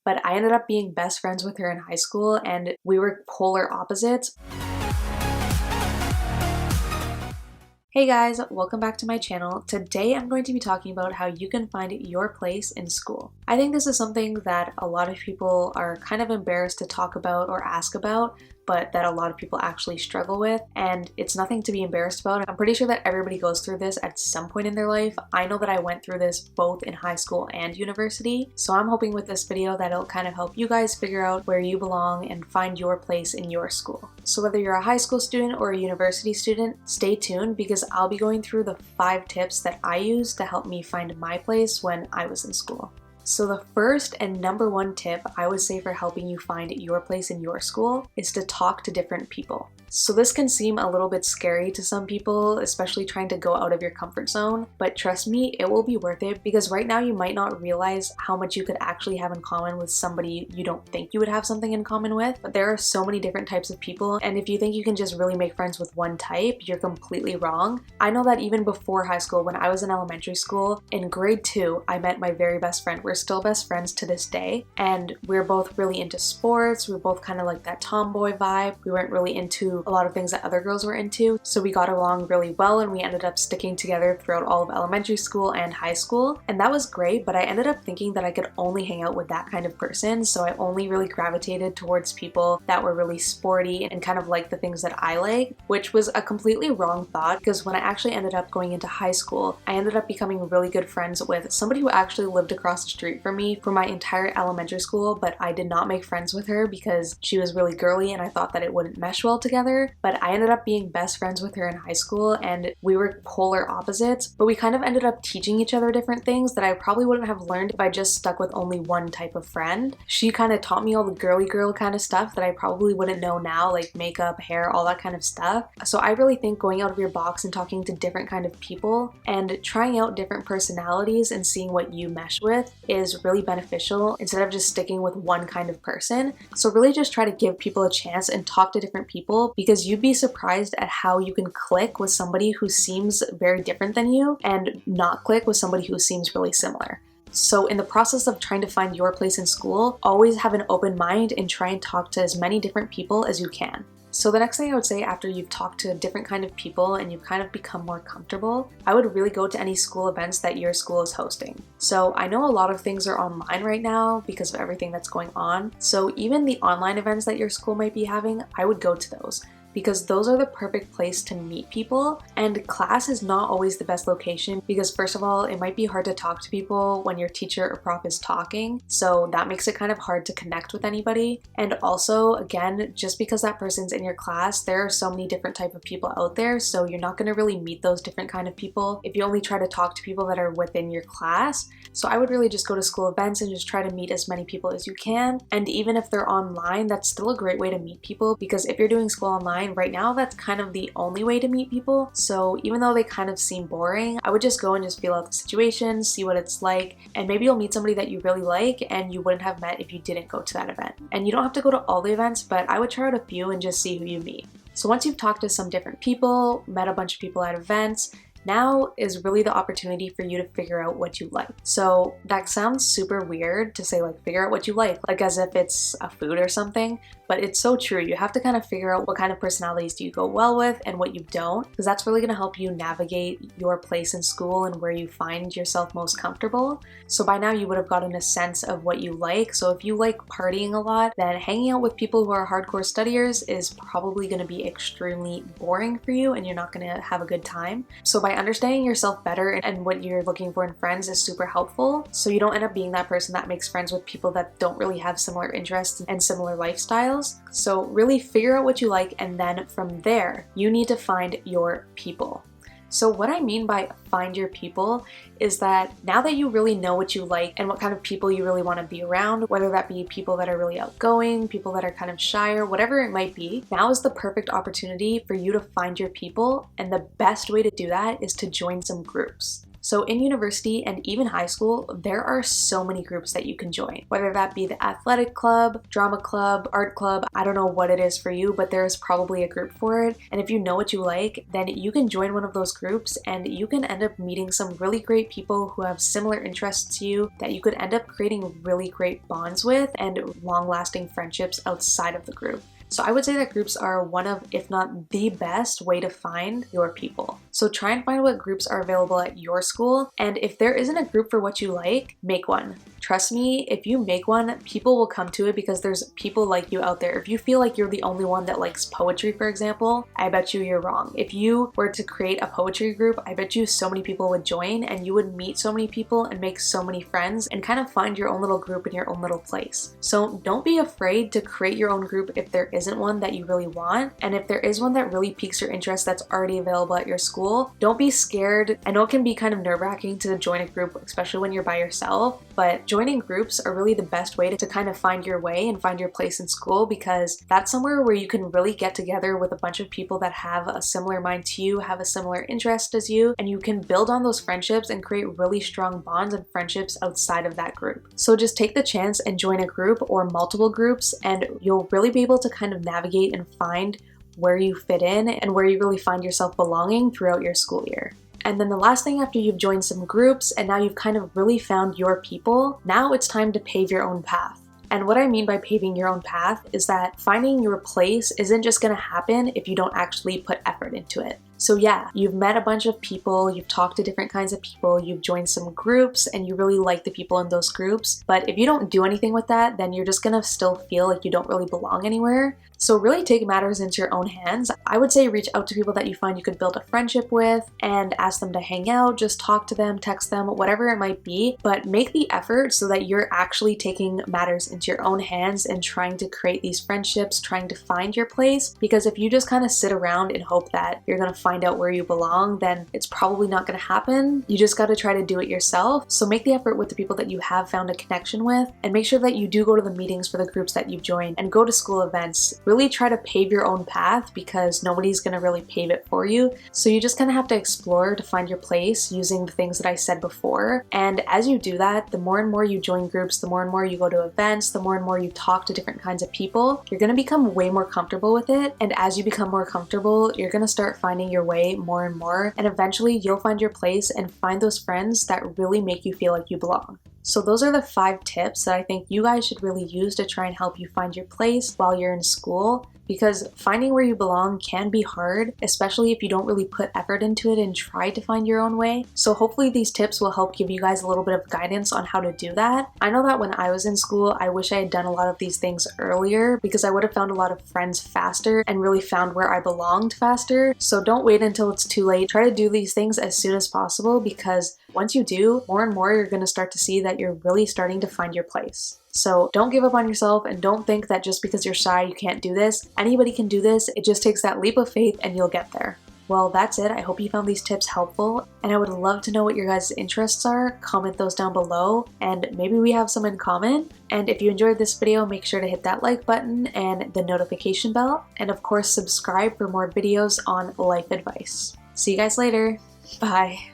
but I ended up being best friends with her in high school and we were polar opposites. Hey guys, welcome back to my channel. Today I'm going to be talking about how you can find your place in school. I think this is something that a lot of people are kind of embarrassed to talk about or ask about, but that a lot of people actually struggle with, and it's nothing to be embarrassed about. I'm pretty sure that everybody goes through this at some point in their life. I know that I went through this both in high school and university, so I'm hoping with this video that it'll kind of help you guys figure out where you belong and find your place in your school. So whether you're a high school student or a university student, stay tuned because I'll be going through the 5 tips that I used to help me find my place when I was in school. So the first and number 1 tip I would say for helping you find your place in your school is to talk to different people. So this can seem a little bit scary to some people, especially trying to go out of your comfort zone, but trust me, it will be worth it because right now you might not realize how much you could actually have in common with somebody you don't think you would have something in common with, but there are so many different types of people, and if you think you can just really make friends with one type, you're completely wrong. I know that even before high school, when I was in elementary school, in grade 2, I met my very best friend. We're still best friends to this day, and we're both really into sports. We're both kind of like that tomboy vibe. We weren't really into a lot of things that other girls were into, so we got along really well and we ended up sticking together throughout all of elementary school and high school, and that was great. But I ended up thinking that I could only hang out with that kind of person, so I only really gravitated towards people that were really sporty and kind of like the things that I like, which was a completely wrong thought because when I actually ended up going into high school, I ended up becoming really good friends with somebody who actually lived across the street from me for my entire elementary school, but I did not make friends with her because she was really girly and I thought that it wouldn't mesh well together. But I ended up being best friends with her in high school and we were polar opposites, but we kind of ended up teaching each other different things that I probably wouldn't have learned if I just stuck with only one type of friend. She kind of taught me all the girly girl kind of stuff that I probably wouldn't know now, like makeup, hair, all that kind of stuff. So I really think going out of your box and talking to different kind of people and trying out different personalities and seeing what you mesh with is really beneficial instead of just sticking with one kind of person. So really just try to give people a chance and talk to different people because you'd be surprised at how you can click with somebody who seems very different than you and not click with somebody who seems really similar. So in the process of trying to find your place in school, always have an open mind and try and talk to as many different people as you can. So the next thing I would say after you've talked to different kind of people and you've kind of become more comfortable, I would really go to any school events that your school is hosting. So I know a lot of things are online right now because of everything that's going on. So even the online events that your school might be having, I would go to those, because those are the perfect place to meet people. And class is not always the best location because first of all, it might be hard to talk to people when your teacher or prof is talking, so that makes it kind of hard to connect with anybody. And also, again, just because that person's in your class, there are so many different type of people out there, so you're not going to really meet those different kind of people if you only try to talk to people that are within your class. So I would really just go to school events and just try to meet as many people as you can. And even if they're online, that's still a great way to meet people because if you're doing school online right now, that's kind of the only way to meet people. So even though they kind of seem boring, I would just go and just feel out the situation, see what it's like, and maybe you'll meet somebody that you really like and you wouldn't have met if you didn't go to that event. And you don't have to go to all the events, but I would try out a few and just see who you meet. So once you've talked to some different people, met a bunch of people at events, now is really the opportunity for you to figure out what you like. So that sounds super weird to say, like, figure out what you like as if it's a food or something, but it's so true. You have to kind of figure out what kind of personalities do you go well with and what you don't, because that's really going to help you navigate your place in school and where you find yourself most comfortable. So by now you would have gotten a sense of what you like. So if you like partying a lot, then hanging out with people who are hardcore studiers is probably going to be extremely boring for you and you're not going to have a good time. So by understanding yourself better and what you're looking for in friends is super helpful, so you don't end up being that person that makes friends with people that don't really have similar interests and similar lifestyles. So really figure out what you like, and then from there you need to find your people. So what I mean by find your people is that now that you really know what you like and what kind of people you really want to be around, whether that be people that are really outgoing, people that are kind of shy, or whatever it might be, now is the perfect opportunity for you to find your people. And the best way to do that is to join some groups. So in university and even high school, there are so many groups that you can join, whether that be the athletic club, drama club, art club. I don't know what it is for you, but there's probably a group for it. And if you know what you like, then you can join one of those groups and you can end up meeting some really great people who have similar interests to you that you could end up creating really great bonds with and long-lasting friendships outside of the group. So I would say that groups are one of, if not the best way to find your people. So try and find what groups are available at your school, and if there isn't a group for what you like, make one. Trust me, if you make one, people will come to it because there's people like you out there. If you feel like you're the only one that likes poetry, for example, I bet you you're wrong. If you were to create a poetry group, I bet you so many people would join and you would meet so many people and make so many friends and kind of find your own little group in your own little place. So don't be afraid to create your own group if there isn't one that you really want. And if there is one that really piques your interest that's already available at your school, don't be scared. I know it can be kind of nerve-wracking to join a group, especially when you're by yourself, but joining groups are really the best way to kind of find your way and find your place in school, because that's somewhere where you can really get together with a bunch of people that have a similar mind to you, have a similar interest as you, and you can build on those friendships and create really strong bonds and friendships outside of that group. So just take the chance and join a group or multiple groups, and you'll really be able to kind of navigate and find where you fit in and where you really find yourself belonging throughout your school year. And then the last thing, after you've joined some groups and now you've kind of really found your people, now it's time to pave your own path. And what I mean by paving your own path is that finding your place isn't just going to happen if you don't actually put effort into it. So yeah, you've met a bunch of people, you've talked to different kinds of people, you've joined some groups, and you really like the people in those groups. But if you don't do anything with that, then you're just gonna still feel like you don't really belong anywhere. So really take matters into your own hands. I would say reach out to people that you find you could build a friendship with and ask them to hang out, just talk to them, text them, whatever it might be, but make the effort so that you're actually taking matters into your own hands and trying to create these friendships, trying to find your place. Because if you just kind of sit around and hope that you're gonna find out where you belong, then it's probably not gonna happen. You just gotta try to do it yourself. So make the effort with the people that you have found a connection with, and make sure that you do go to the meetings for the groups that you've joined and go to school events. Really try to pave your own path, because nobody's gonna really pave it for you. So you just kind of have to explore to find your place using the things that I said before. And as you do that, the more and more you join groups, the more and more you go to events, the more and more you talk to different kinds of people, you're gonna become way more comfortable with it. And as you become more comfortable, you're gonna start finding your way more and more. And eventually you'll find your place and find those friends that really make you feel like you belong. So those are the 5 tips that I think you guys should really use to try and help you find your place while you're in school. Because finding where you belong can be hard, especially if you don't really put effort into it and try to find your own way. So hopefully these tips will help give you guys a little bit of guidance on how to do that. I know that when I was in school, I wish I had done a lot of these things earlier, because I would have found a lot of friends faster and really found where I belonged faster. So don't wait until it's too late. Try to do these things as soon as possible, because once you do, more and more you're going to start to see that you're really starting to find your place. So don't give up on yourself, and don't think that just because you're shy you can't do this. Anybody can do this. It just takes that leap of faith and you'll get there. Well, that's it. I hope you found these tips helpful, and I would love to know what your guys' interests are. Comment those down below, and maybe we have some in common. And if you enjoyed this video, make sure to hit that like button and the notification bell, and of course subscribe for more videos on life advice. See you guys later. Bye.